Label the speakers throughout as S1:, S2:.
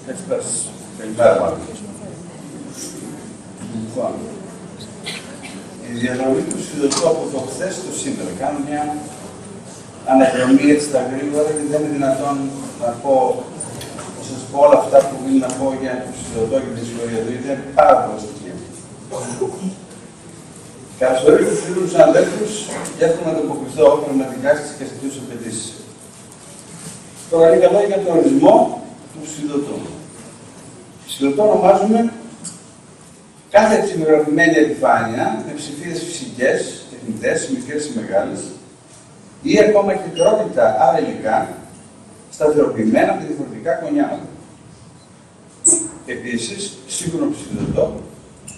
S1: Καλημέρα πάλι. Η διαδρομή του Σιδωτού από το χθες στο σήμερα. Κάνω μια αναδρομή έτσι στα γρήγορα και δεν είναι δυνατόν να σας πω όλα αυτά που θέλω να πω για το Σιδωτό και την ιστορία του. Είναι πάρα πολλά στοιχεία. Καλωσορίζω τους φίλους αδέλφους και εύχομαι να ανταποκριθώ πραγματικά στις καστικές απαιτήσεις. Τώρα λίγα λόγια για τον ορισμό του Σιδωτού. Σιδωτό ονομάζουμε κάθε ψηφιογραφημένη επιφάνεια με ψηφίδες φυσικές, τεχνητές, μικρές ή μεγάλες, ή ακόμα χειρότητα άρα υλικά, σταθεροποιημένα με διαφορετικά κονιάματα. Επίσης, σύγχρονο Σιδωτό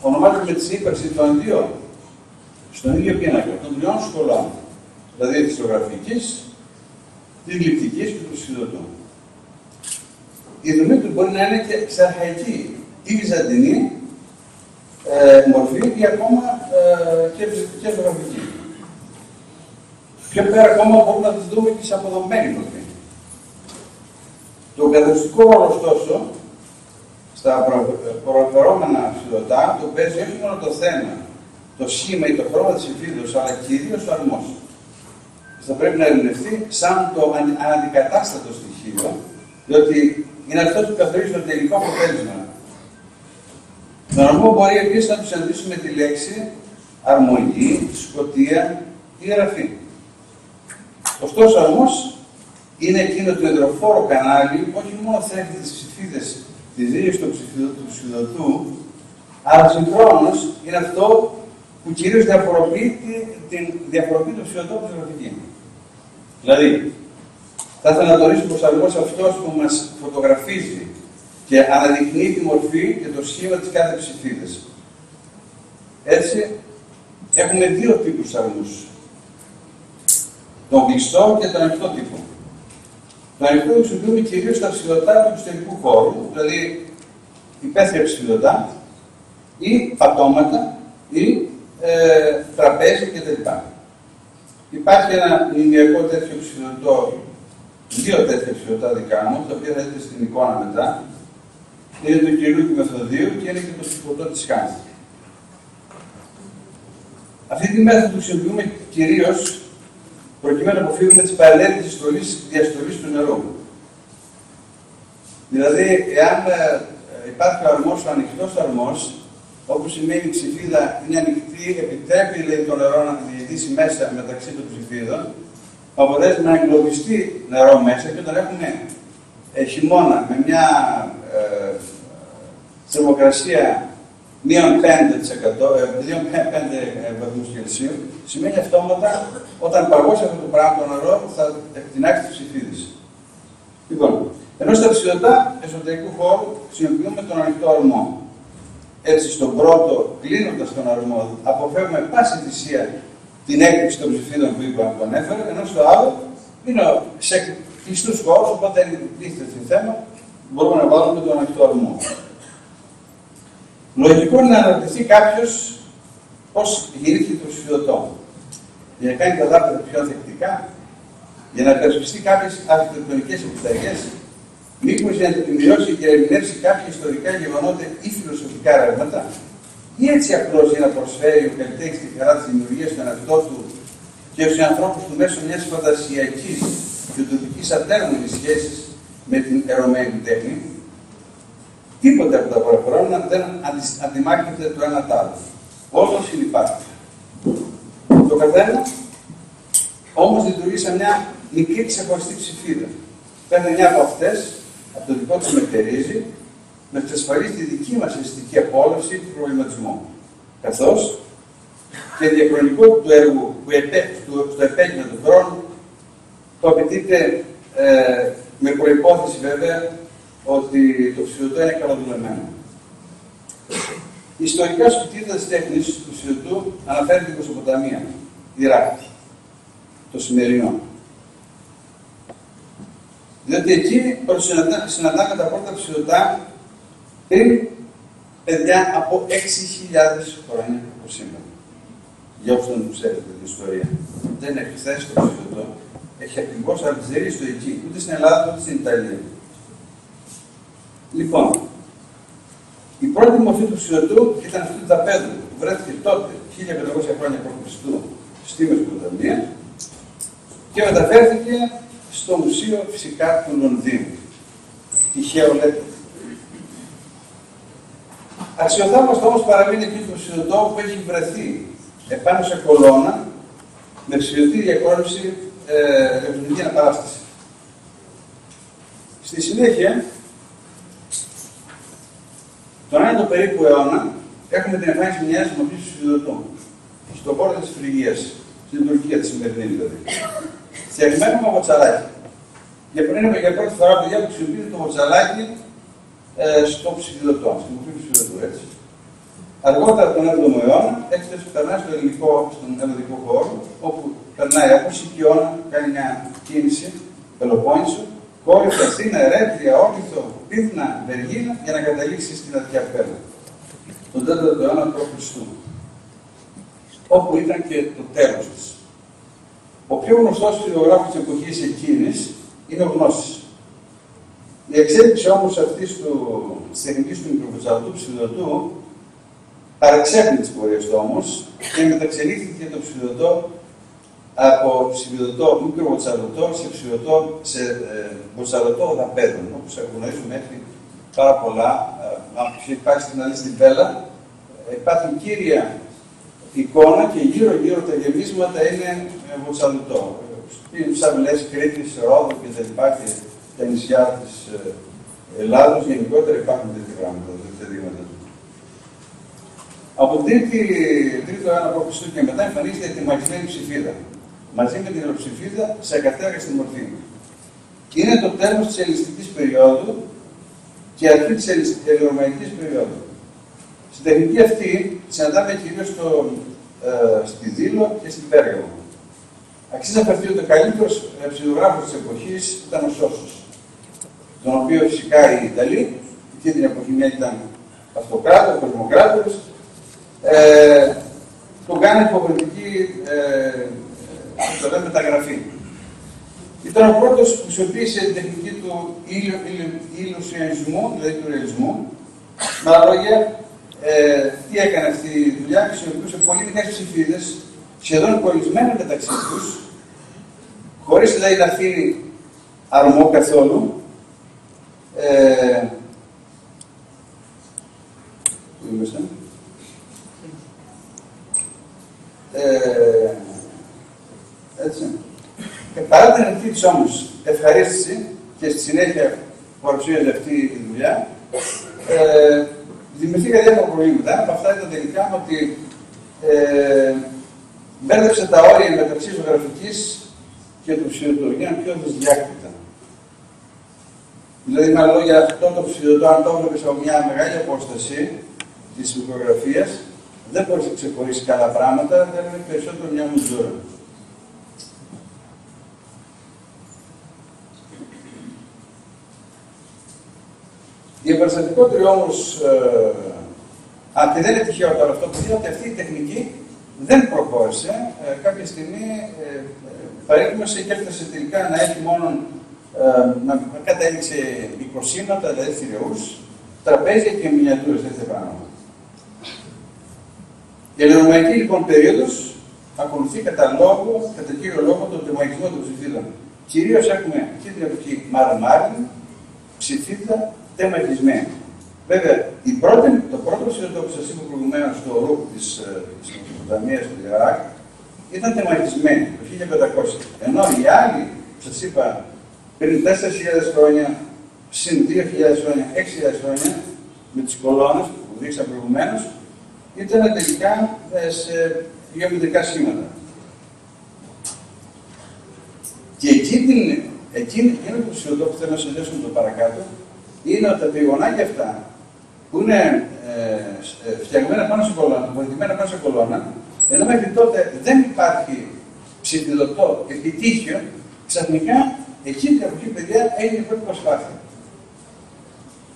S1: ονομάζουμε τη ύπαρξη των δύο στον ίδιο πίνακα των τριών σχολών, δηλαδή της ζωγραφικής, της γλυπτικής και του Σιδωτού. Η δομή του μπορεί να είναι και σε αρχαϊκή ή βυζαντινή μορφή ή ακόμα και ζωγραφική. Πιο πέρα ακόμα μπορούμε να τις δούμε και σε αποδομμένη μορφή. Το καθοριστικό ρόλο, ωστόσο, στα προαναφερόμενα Σιδωτά, το παίζει όχι μόνο το θέμα, το σχήμα ή το χρώμα της υφίδος, αλλά κυρίως ο αρμός. Θα πρέπει να ερμηνευτεί σαν το αναντικατάστατο στοιχείο, διότι είναι αυτό που καθορίζει το τελικό αποτέλεσμα. Τον αρμό μπορεί επίσης να του συναντήσουμε τη λέξη αρμονή, σκοτία ή γραφή. Ωστόσο, ο αρμός είναι εκείνο το υδροφόρο κανάλι, όχι μόνο θέτει τις ψηφίδες της ρίζας του Σιδωτού, αλλά συγχρόνως είναι αυτό που κυρίως διαφοροποιεί το Σιδωτό από τη ζωγραφική. Δηλαδή, θα ήθελα να τονίσω πως ο αρμός αυτός που μας φωτογραφίζει και αναδεικνύει τη μορφή και το σχήμα της κάθε ψηφίδας. Έτσι, έχουμε δύο τύπους αρμούς. Τον κλειστό και τον ανοιχτό τύπο. Το ανοιχτό χρησιμοποιούμε κυρίως στα Σιδωτά του εξωτερικού χώρου, δηλαδή υπαίθρια Σιδωτά ή πατώματα ή τραπέζι κτλ. Υπάρχει ένα μνημιακό τέτοιο Σιδωτό, δύο τέτοια Σιδωτά δικά μου, τα οποία θα δείτε στην εικόνα μετά. Είναι του Κυρίου και Μεθοδίου και είναι και το Σιδωτό της Χάνθη. Αυτή τη μέθοδο που χρησιμοποιούμε κυρίως προκειμένου να αποφύγουμε τις παραλλέλες διαστολής του νερού. Δηλαδή, εάν υπάρχει ο αρμός, ο ανοιχτός αρμός, όπου σημαίνει η ψηφίδα είναι ανοιχτή, επιτρέπει δηλαδή, το νερό να διαιτήσει μέσα μεταξύ των ψηφίδων, αποτελεί να εγκλωβιστεί νερό μέσα και όταν έχουμε χειμώνα με μια θερμοκρασία μείον 5%, 5 βαθμούς Κελσίου, σημαίνει αυτόματα όταν παγώσει αυτό το πράγμα το νερό θα εκτινάξει τις ψηφίδες. Λοιπόν, ενώ στα Σιδωτά εσωτερικού χώρου χρησιμοποιούμε τον ανοιχτό αρμό. Έτσι, στον πρώτο, κλείνοντας τον αρμό, αποφεύγουμε πάση θυσία την έκρηξη των ψηφίδων που ανέφερα, ενώ στο άλλο είναι σε κλειστούς χώρους, οπότε δεν τίθεται θέμα, μπορούμε να βάλουμε τον ανοιχτό αρμό. Λογικό είναι να αναρωτηθεί κάποιος πώς γυρίζει το Σιδωτό. Για να κάνει τα δάχτυλα πιο ανθεκτικά, για να υπερασπιστεί κάποιες αρχιτεκτονικές επιταγές, μήπως για να τεκμηριώσει και ερμηνεύσει κάποια ιστορικά γεγονότα ή φιλοσοφικά ρεύματα, ή έτσι απλώς για να προσφέρει ο καλλιτέχνης τη χαρά της δημιουργίας στον εαυτό του και στους ανθρώπους του μέσω μιας φαντασιακής και ουτοπικής ατέρμονης σχέσης με την ερωμένη του τέχνη. Τίποτε από τα παραπάνω δεν αντιμάχεται το ένα τ' άλλο. Όλο συνυπάρχει. Το καθένα όμως λειτουργεί σαν μια μικρή ξεχωριστή ψηφίδα. Παίρνει μια από αυτές, από το δικό της μετερίζει, να εξασφαλίσει τη δική μας αισθητική απόλαυση του προβληματισμού. Καθώς και η διαχρονικότητα του έργου στο επέγγελμα του χρόνου το απαιτείται με προϋπόθεση βέβαια ότι το Σιδωτό είναι καλοδουλεμένο. Ιστορικά στους κτήτες της τέχνης του Σιδωτού αναφέρεται την Μεσοποταμία, Ιράκ, το σημερινό. Διότι εκεί συναντάμε τα πρώτα Σιδωτά πριν παιδιά από 6.000 χρόνια από σήμερα. Για όσους δεν ξέρετε την ιστορία. Δεν έχει θέση το Σιδωτό. Έχει ακριβώς αριστερή στο εκεί, ούτε στην Ελλάδα ούτε στην Ιταλία. Λοιπόν, η πρώτη μορφή του ψηφιδωτού ήταν αυτή του δαπέδου, που βρέθηκε τότε, 1500 χρόνια π.Χ. στη Μεσοποταμία και μεταφέρθηκε στο Μουσείο φυσικά του Λονδίνου. Τυχαίο λέτε. Αξιοθαύμαστο όμως παραμείνει εκεί το ψηφιδωτό που έχει βρεθεί επάνω σε κολόνα με ψηφιδωτή διακόρυψη ηλεκτρονική αναπαράσταση. Στη συνέχεια, τον 9ο περίπου αιώνα, έχουμε την εμφάνιση μιας μορφής ψηφιδωτού στον χώρο της Φρυγίας, στην Τουρκία τη σημερινή δηλαδή. Φτιαγμένο με βοτσαλάκι. Για πρώτη φορά, παιδιά, που χρησιμοποιείται το βοτσαλάκι στο ψηφιδωτό, στην μορφή του ψηφιδωτού, έτσι. Αργότερα, τον 7ο αιώνα, έφτασε περνάει στον ελληνικό χώρο, όπου περνάει από Σικιώνα, κάνει μια κίνηση, Πελοπόννησο, Κόρινθο, Αθήνα, Ερέτρια, Όρνηθο, Πύθνα, Βεργίνα, για να καταλήξει στην Αττικά Πέλλα. Τον 4ο αιώνα π.Χ. όπου ήταν και το τέλος της. Ο πιο γνωστός ψηφιδογράφος της εποχής εκείνης είναι ο Γνώσης. Η εξέλιξη όμως αυτής της τεχνικής του μικροβοτσαλωτού ψηφιδωτού παρεξέχνει τις πορείες του όμως και μεταξελίχθηκε το ψηφιδωτό από ψηφιδωτό μικροβοτσαλωτό σε βοτσαλωτό δαπέδων, όπως γνωρίζουμε μέχρι πάρα πολλά. Αν υπάρχει στην άλλη στην Πέλλα, υπάρχει κύρια εικόνα και γύρω-γύρω τα γεμίσματα είναι βοτσαλωτό. Στις αυλές Κρήτης, Ρόδο και τα λοιπά και τα νησιά της Ελλάδος γενικότερα υπάρχουν τέτοια πράγματα, τέτοια δείγματα. Από τρίτο αιώνα π.Χ. και μετά εμφανίζεται η τεμαχισμένη ψηφίδα, μαζί με την ελοψηφίδα σε ακατέργαστη μορφή. Είναι το τέλος της ελληνιστικής περίοδου και αρχή της ελληνορωμαϊκής περίοδου. Στην τεχνική αυτή συναντάμε κυρίως στη Δήλο και στην Πέργαμο. Αξίζει να φερθεί ότι ο καλύτερος ψηφιδογράφος της εποχής ήταν ο Σώσος, τον οποίο φυσικά οι Ιταλοί, εκεί την εποχή μια ήταν αυτοκράτορ, κοσμοκράτορος, τον κάνανε υποχρεωτική μεταγραφή. Ήταν ο πρώτος που χρησιμοποίησε την τεχνική του ηλιοσιανισμού, δηλαδή του ρεαλισμού. Με άλλα λόγια, τι έκανε αυτή η δουλειά, χρησιμοποιούσε πολύ μικρές ψηφίδες, σχεδόν κολλισμένες μεταξύ τους, χωρίς δηλαδή να αφήνει αρμό καθόλου. Πού είμαστε? Έτσι. Παρά την αρχή της όμως ευχαρίστηση και στη συνέχεια παρουσίαζε αυτή η δουλειά, δημιουργήθηκαν διάφορα προβλήματα. Ένα από αυτά ήταν τελικά ότι μπέρδεψε τα όρια μεταξύ ζωγραφικής και του ψηφιδωτού, γίνανε πιο δυσδιάκριτα. Δηλαδή, με άλλα λόγια, αυτό το ψηφιδωτό, αν το έβλεπες από μια μεγάλη απόσταση της μικρογραφίας, δεν μπορείς να ξεχωρίσεις καλά πράγματα, δεν είναι περισσότερο μια μουζούρα. Η επαναστατικότερη όμως, και δεν είναι τυχαίο τώρα αυτό που λέω, ότι αυτή η τεχνική δεν προχώρησε. Κάποια στιγμή παρήκμασε και έφτασε τελικά να έχει μόνο, να κατέληξε εικοσύματα, δηλαδή θηρεούς, τραπέζια και μινιατούρες, τέτοια πράγματα. Η ελληνορωμαϊκή λοιπόν περίοδος ακολουθεί κατά κύριο λόγο τον τεμαχισμό των ψηφίδων. Κυρίως έχουμε εκεί την εποχή μαρμάριν, ψηφίδα, τεμαχισμένη. Βέβαια, το πρώτο ψηφιδωτό που σας είπα προηγουμένως στο Ουρούκ της Μεσοποταμίας του Ιράκ ήταν τεμαχισμένη το 1500. Ενώ οι άλλοι που σας είπα πριν 4.000 χρόνια, συν 2.000 χρόνια, 6.000 χρόνια, με τις κολόνες που δείξα προηγουμένως, ήταν τελικά σε γεωμετρικά σχήματα. Και εκείνο το ψηφιδωτό που θέλω να συνδέσουμε το παρακάτω, είναι ότι τα τριγωνάκια αυτά που είναι φτιαγμένα πάνω σε κολόνα, βοηθημένα πάνω σε κολόνα, ενώ μέχρι τότε δεν υπάρχει ψηφιδωτό επιτύχιο, ξαφνικά εκείνη την εποχή, παιδιά, έγινε η πρώτη προσπάθεια.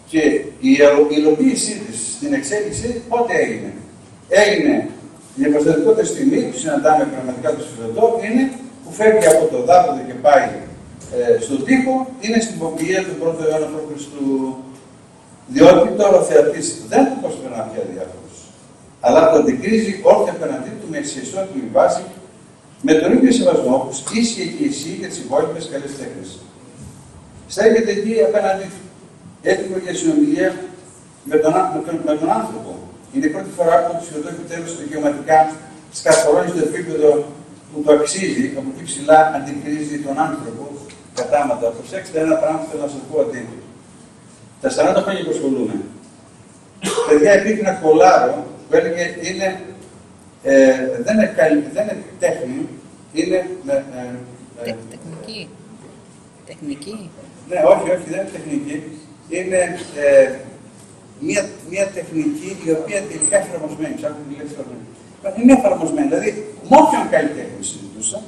S1: Και η υλοποίησή της στην εξέλιξη πότε έγινε? Έγινε η επαναστατικότερη στιγμή που συναντάμε πραγματικά το ψηφιδωτό, είναι που φεύγει από το δάποδο και πάει στον τοίχο, είναι στην Πομπιέα του 1ου αιώνα π.Χ. Διότι το οροθεατής δεν του προσπερνά πια διάφορος, αλλά το αντικρίζει όρθια απέναντί του με ισότιμη βάση, με τον ίδιο σεβασμό όπως ίσχυε και ισχύει για τις υπόλοιπες καλές τέχνες. Στέκεται εκεί απέναντί του, έτοιμο για συνομιλία με τον άνθρωπο. Είναι η πρώτη φορά που το Σιωτό επιτέλους δικαιωματικά σκαρφαλώνει στο επίπεδο που το αξίζει, από εκεί ψηλά αντικρίζει τον άνθρωπο κατάματα. Προσέξτε ένα πράγμα που θέλω να σας πω ότι τα 40 χρόνια που ασχολούμαι, παιδιά, υπήρχε ένα κολάρο που έλεγε δεν είναι τέχνη, είναι
S2: τεχνική. Τεχνική.
S1: Ναι, όχι, δεν είναι τεχνική. Είναι μια τεχνική η οποία τελικά είναι εφαρμοσμένη. Ψάχνω τη λέξη εφαρμοσμένη. Είναι εφαρμοσμένη. Δηλαδή, με όποιον καλλιτέχνη συζητούσα,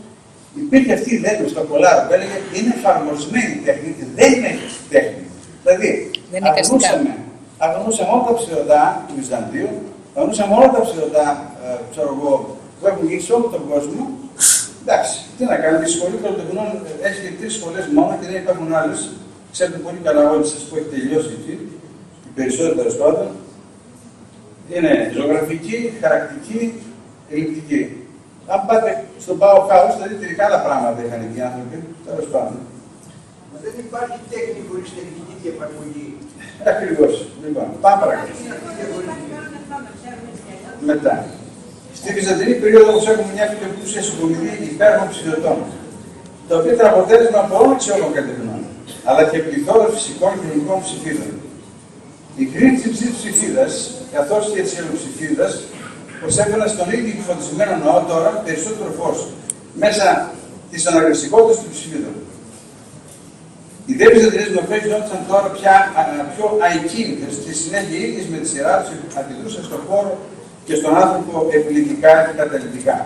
S1: υπήρχε αυτή η ιδέα στο κολάρο που έλεγε είναι εφαρμοσμένη τέχνη, δεν είναι τέχνη. Δηλαδή, αγνούσαμε όλα τα ψηφοδά του Βυζαντίου, αγνούσαμε όλα τα ψηφοδά που έχουν γίνει σε όλο τον κόσμο. Εντάξει, τι να κάνουμε, η σχολή καλλιτεχνών έχει 3 σχολές μόνο και δεν υπάρχουν άλλες. Ξέρετε πολύ καλά όλοι σας που έχει τελειώσει εκεί, οι περισσότεροι τέλος πάντων. Είναι ζωγραφική, χαρακτική, ελλειπτική. Αν πάτε στον Πάο Χάους, θα δείτε και άλλα πράγματα είχαν εκεί οι άνθρωποι, τέλος πάντων.
S3: Μα δεν υπάρχει τέχνη χωρίς τεχνική διαπραγωγή.
S1: Ακριβώς. Λοιπόν, πάμε παρακάτω. Μετά. Στη Βυζαντινή περίοδο όμως έχουμε μια φιλοπλούσια συγκομιδή υπέροχων ψηφιωτών, το οποίο ήταν αποτέλεσμα πολλών αξιόλογων καλλιτεχνών, αλλά και πληθώρων φυσικών και κοινωνικών ψηφίδων. Η κρίση της υψηλής ψηφίδας, καθώς και της ελοψηφίδας, προσέφεραν στον ίδιο φωτισμένο ναό τώρα περισσότερο φως, μέσα της αναγκαστικότητας του ψηφίδων. Οι δε Βυζαντινές μορφές γινόντουσαν τώρα πια πιο αεκίνητες, στη συνέχεια ίδιες με τη σειρά τους αντιδρούσαν στον χώρο και στον άνθρωπο επιλυτικά και καταλυτικά.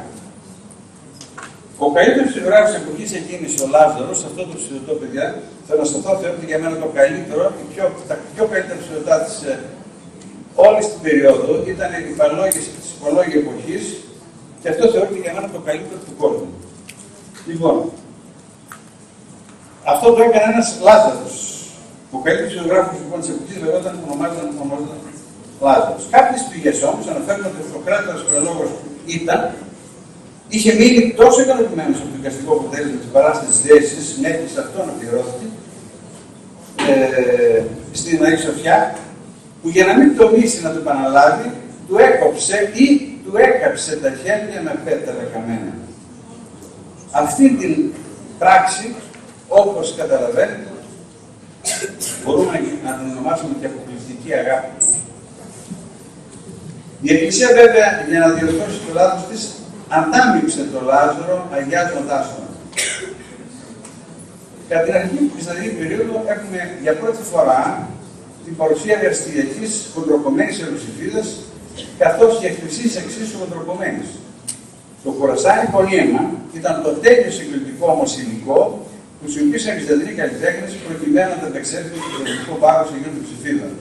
S1: Ο καλύτερος ψηφογράφος της εποχής εκείνης, ο Λάζαρος, σε αυτό το ψηφιδωτό, παιδιά, θέλω να σταθώ, θεωρείται για μένα το καλύτερο, τα πιο καλύτερα ψηφιδωτά της όλης την περίοδου, ήταν οι υπαλλόγες της υπολόγιας εποχής και αυτό θεωρείται για μένα το καλύτερο του κόσμου. Λοιπόν, αυτό το έκανε ένας Λάζαρος. Ο καλύτερος ψηφογράφος λοιπόν, της εποχής ονομάζονταν Λάζαρος. Κάποιες πηγές όμως αναφέρουν ότι ο Σοκράτορας προλόγος είχε μείνει τόσο ικανοποιημένος από το δικαστικό αποτέλεσμα της παράστασης Δέσης, μέχρι σε αυτόν αφιερώθηκε στην Αγία Σοφιά, που για να μην τολμήσει να το επαναλάβει, του έκοψε ή του έκαψε τα χέρια με πέτρα καμένα. Αυτή την πράξη, όπως καταλαβαίνετε, μπορούμε να την ονομάσουμε και αποκλειστική αγάπη. Η Εκκλησία βέβαια για να διορθώσει το λάθος της αντάμυψε τον Λάζαρο αγιάζοντάς τον. Κατά την αρχική Βυζαντινή περίοδο έχουμε για πρώτη φορά την παρουσία διαστηριακής χοντροκομμένης ελοψηφίδας καθώς και χρυσής εξίσου χοντροκομμένης. Το κουρασάνι πολύαιμα ήταν το τέλειο συγκλητικό όμως υλικό που χρησιμοποίησαν οι Βυζαντινοί καλλιτέχνες προκειμένου να ανταπεξέλθουν στο πολιτικό πάγος Αγίων των ψηφίδων.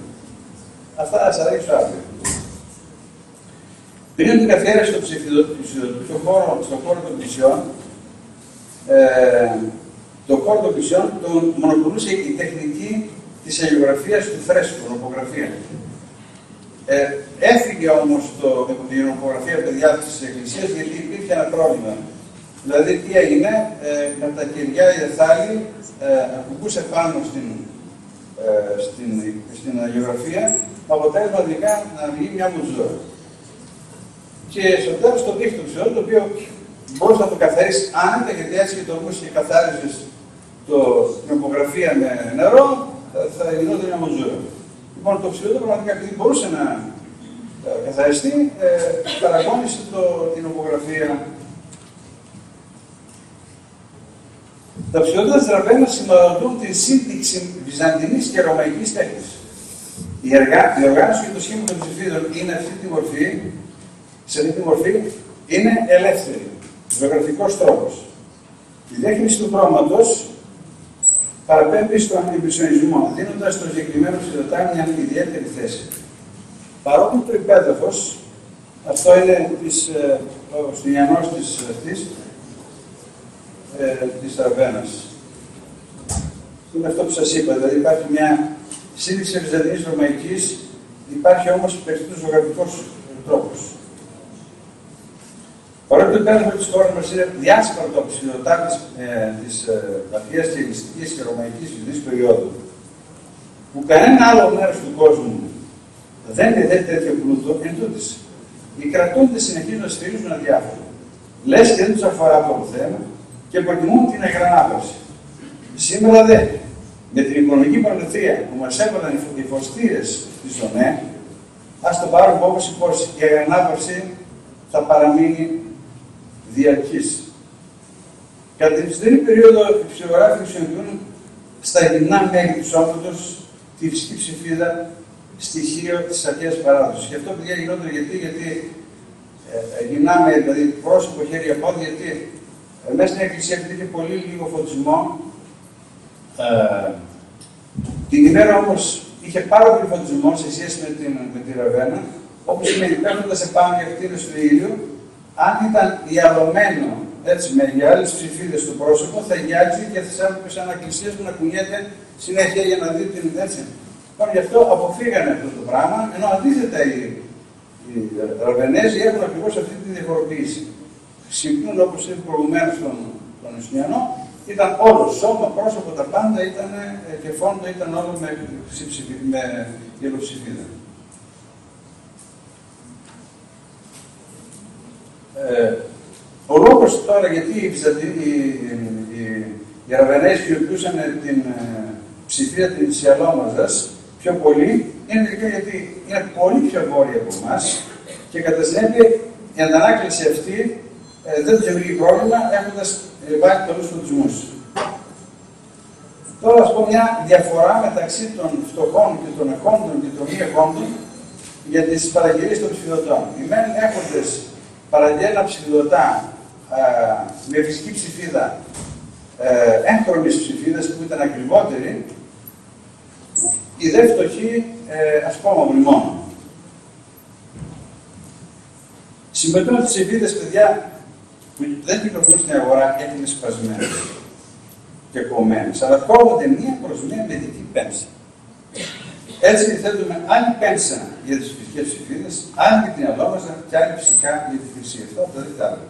S1: Αυτά θα σας δείξω αύριο. Πριν την καθιέρωση του ψηφιδωτικού στον χώρο των πλησιών, τον χώρο των πλησιών τον μονοπολούσε η τεχνική της αλληλογραφίας του φρέσκου, ονοπογραφία. Έφυγε όμως η ονοπογραφία παιδιά της Εκκλησίας γιατί υπήρχε ένα πρόβλημα. Δηλαδή τι έγινε, με τα κεριά η Εθάλη ακουμπούσε πάνω στην αλληλογραφία, με αποτέλεσμα τελικά να βγει μια μουζούρα. Και στο τέλος το δείχνει το ψηλό, το οποίο μπορούσε να το καθαρίσει άνετα, γιατί έτσι και το μουσ και καθάριζες την οπογραφία με νερό, θα γινόταν μια μουζούρα. Λοιπόν, το ψηλό πραγματικά επειδή μπορούσε να καθαριστεί, παραγώνισε την οπογραφία. Τα ψηλότερα της Ραβένας σηματοδοτούν την σύμπτυξη βυζαντινής και ρωμαϊκής τέχνης. Η οργάνωση και το σχήμα των ψηφίδων είναι αυτή τη μορφή. Σε αυτή τη μορφή είναι ελεύθερη, ζωγραφικός τρόπος. Η διεύθυνση του χρώματος παραπέμπει στον ιμπρεσιονισμό, δίνοντας στο συγκεκριμένο ψηφιδωτά μια ιδιαίτερη θέση. Παρόλο το υπέδαφος, αυτό είναι ο στινιανός της Ραβένας. Είναι αυτό που σας είπα, δηλαδή υπάρχει μια σύνδεξη Βυζαντινής Ρωμαϊκής υπάρχει όμως περισσότερος ζωγραφικός τρόπος. Παρότι το πέρασμα της χώρας μας είναι διάσπαρτο από ψηλωτά της βαθιάς και ελιστικής και ρωμαϊκής φυσικής περίοδου, που κανένα άλλο μέρος του κόσμου δεν διαθέτει τέτοιο πλούτο, εν τούτης, οι κρατούντες συνεχίζουν να στηρίζουν αδιάφορα. Λες και δεν τους αφορά το θέμα και προτιμούν την αγρανάπαυση. Σήμερα δε, με την οικονομική προληψία που μας έβαλαν οι φωστήρες της ΟΝΕ, ας το πάρουμε όπως υπόψη, η αγρανάπαυση θα παραμείνει διαρκής. Κατά την υψηλή περίοδο, οι ψυχογράφοι χρησιμοποιούν στα γυμνά μέλη του σώματος τη φυσική ψηφίδα, στοιχείο της αρχαίας παράδοσης. Και αυτό, παιδιά, γινόταν γιατί γυμνά μέλη, δηλαδή πρόσωπο, χέρια, πόδια, γιατί μέσα στην εκκλησία είχε πολύ λίγο φωτισμό. Την ημέρα όμως είχε πάρα πολύ φωτισμό σε σχέση με τη Ραβένα, όπως σημαίνει πέφτοντας επάνω για κτίνες του ήλιου, αν ήταν διαλωμένο έτσι με άλλες ψηφίδες στο πρόσωπο, θα γιάζει και θα έβλεπε σαν εκκλησίες που να κουνιέται συνέχεια για να δει την έτσι. Λοιπόν, γι' αυτό αποφύγανε αυτό το πράγμα, ενώ αντίθετα οι Ραβενέζοι έχουν ακριβώς αυτή τη διαφοροποίηση. Χρησιμοποιούν, όπως είπε προηγουμένως τον Ιουστινιανό, ήταν όλο, σώμα, πρόσωπο, τα πάντα ήταν και φόντο ήταν όλο με γελοψηφίδα. Ο λόγος τώρα γιατί οι Ραβενέζοι χρησιμοποιούσαν την ψηφία της Ιαλόμαζας πιο πολύ, είναι τελικά γιατί είναι πολύ πιο βόρεια από εμάς και κατά συνέπεια η αντανάκλαση αυτή δεν τους δημιουργεί πρόβλημα έχοντας βάλει πολλούς φωτισμούς. Τώρα ας πω μια διαφορά μεταξύ των φτωχών και των εχόντων και των μη εχόντων για τις παραγγελίες των ψηφιδωτών. Οι μεν έχοντες παραγγέλνα ψηφιδωτά με φυσική ψηφίδα, έγχρωμης ψηφίδας που ήταν ακριβότερη, οι δε φτωχοί ασκόμαυροι μόνο. Συμμετούν τις ψηφίδες, παιδιά, που δεν κυκλοφορούν στην αγορά και είναι σπασμένες και κομμένες, αλλά κόβονται μία προς μία με δική πέμψα. Έτσι θέτουμε άλλη πέμψα για τις φυσικές ψηφίδες, άλλη για την αλόμαζα και άλλη φυσικά για τη χρυσή. Αυτό θα δείτε άλλο.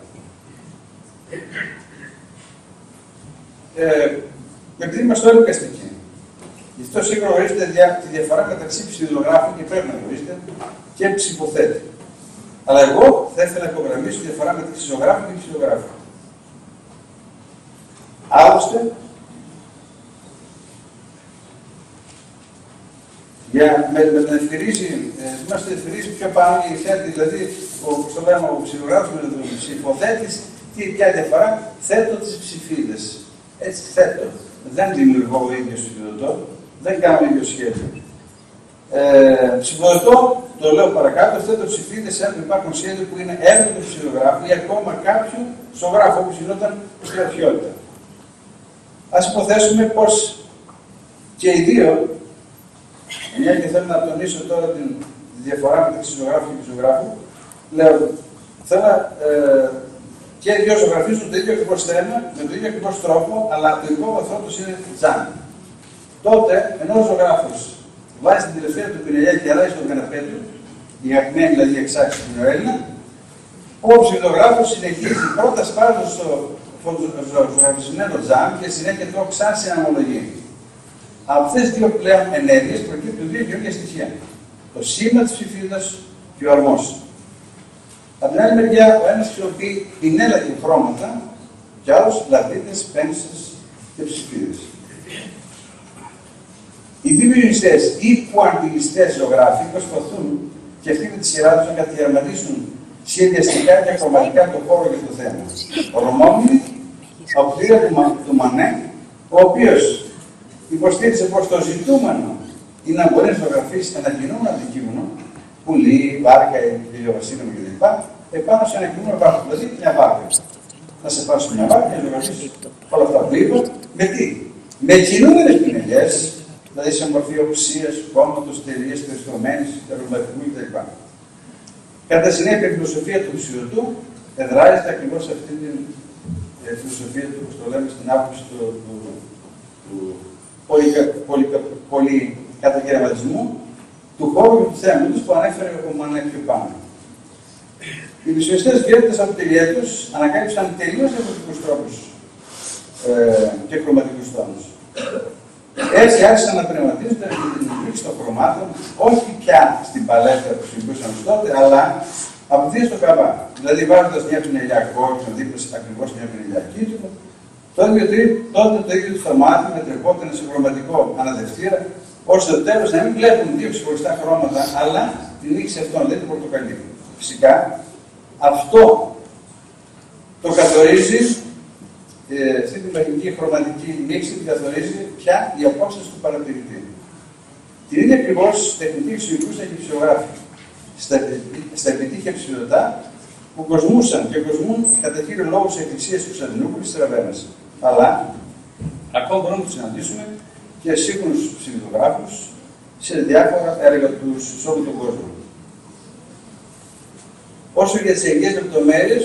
S1: Επειδή είμαστε όλοι καστικοί, γι' αυτό σίγουρα γνωρίζετε τη διαφορά μεταξύ ψηφιδογράφου και πρέπει να γνωρίζετε και ψηφοθέτη. Αλλά εγώ θα ήθελα να υπογραμμίσω τη διαφορά μεταξύ ζωγράφου και ψηφιδογράφου. Άλλωστε, με την ευκαιρίζει, είμαστε ευκαιρίζει πιο πάνω και θέτει, δηλαδή, όπως το λέμε, ο ψηφογράφος με τον ψηφοθέτης, ποια διαφορά, θέτω τις ψηφίδες. Έτσι θέτω. Δεν δημιουργώ ο ίδιος ψηφιδωτό, δεν κάνω ίδιο σχέδιο. Ψηφοδοτώ, το λέω παρακάτω, θέτω ψηφίδες αν υπάρχουν σχέδια που είναι έργο του ψηφογράφου ή ακόμα κάποιου ζωγράφου, όπως γινόταν στην αρχαιότητα. Ας υποθέσουμε πως και οι δύο, μια και θέλω να τονίσω τώρα τη διαφορά μεταξύ ζωγράφου και ψηφογράφου, λέω, θέλω και οι δύο ζωγραφίζουν το ίδιο ακριβώς θέμα, με το ίδιο ακριβώς τρόπο, αλλά το υπόβαθρό τους είναι τζάμι. Τότε, ενώ ο ζωγράφος βάζει την τελευταία του πινελιά και αλλάζει τον καναπέ του, η αγαπημένη δηλαδή εξάξη του Νεοέλληνα, ο ψηφιδογράφος συνεχίζει πρώτα σπάζοντας στο ζωγραφισμένο τζάμι και συνέχεια το ξάσει αναμολογή. Από αυτές τις δύο πλέον ενέργειες προκύπτουν δύο καινούργια στοιχεία. Το σήμα της ψηφίδας και ο αρμός. Από την άλλη μεριά, ο ένας χρησιμοποιεί πινέλα και χρώματα, και άλλος λαβίδες, πέμψες και ψηφίδες. Οι δημιουργιστές ή πουαντιλιστές ζωγράφοι προσπαθούν και αυτοί με τη σειρά τους να κατηγραμματίσουν σχεδιαστικά και χρωματικά το χώρο για το θέμα. Ο Ρωμόμιλη, από τη του Μανέ, ο οποίος υποστήριξε πως το ζητούμενο είναι να μπορεί να ζωγραφίσει ένα κινούμενο αντικείμενο, πουλί, βάρκα, ηλιοβασίλεμα κλπ. Επάνω σε ένα κινούμενο βάρκα, δηλαδή μια βάρκα. Να σε πάρω σε μια βάρκα και να ζωγραφίσει όλα αυτά που είπα. Με τι? Με κινούμενες πινελιές, δηλαδή σε μορφή οξείας, κόμματος, τελείας, περιστρωμένης, τερματικού κτλ. Κατά συνέπεια, η φιλοσοφία του ψηφιδωτού εδράζεται ακριβώς σε αυτή την φιλοσοφία του, όπως το λέμε, στην άποψη του καταγερματισμού του χώρου και του θέματος που ανέφερε ο Μανέ πιο πάνω. Οι υπησιαστές γέροντες από τη τελεία τους ανακάλυψαν τελείως διαφορετικούς τρόπους και χρωματικούς τόνους. Έτσι άρχισαν να πνευματίζονται με την λήξη των χρωμάτων, όχι πια στην παλέτα που συμβούσαν τότε, αλλά απευθείας στο καμπά. Δηλαδή, βάζοντας μια πινελιά κόκκινο δίπλα ακριβώς μια πινελιά κίτρινο, τότε το ίδιο το μάτι μετρεπόταν σε χρωματικό αναδευτήρα, ώστε στο τέλος να μην βλέπουν δύο ξεχωριστά χρώματα, αλλά την λήξη αυτών, δηλαδή το πορτοκαλί. Φυσικά, αυτό το καθορίζει, αυτή τη μαγική χρωματική λήξη την καθορίζει πια η απόσταση του παρατηρητή. Την ίδια ακριβώς τεχνική χρησιμοποιούσαν και οι φυσιογράφοι στα επιτύχια ψηφιδωτά που κοσμούσαν και κοσμούν κατά κύριο λόγο σε εκκλησίες του Κωνσταντινούπολης της Ραβένας. Αλλά ακόμα μπορούμε να τους συναντήσουμε και σύγχρονους ψηφιδογράφους σε διάφορα έργα τους σε όλο τον κόσμο. Όσο για τις εγγύες λεπτομέρειες,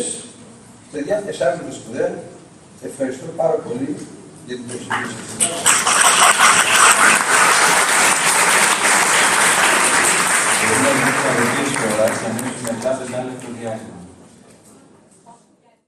S1: παιδιά, εσάς με τα σπουδαία, ευχαριστώ πάρα πολύ για την προσοχή σας.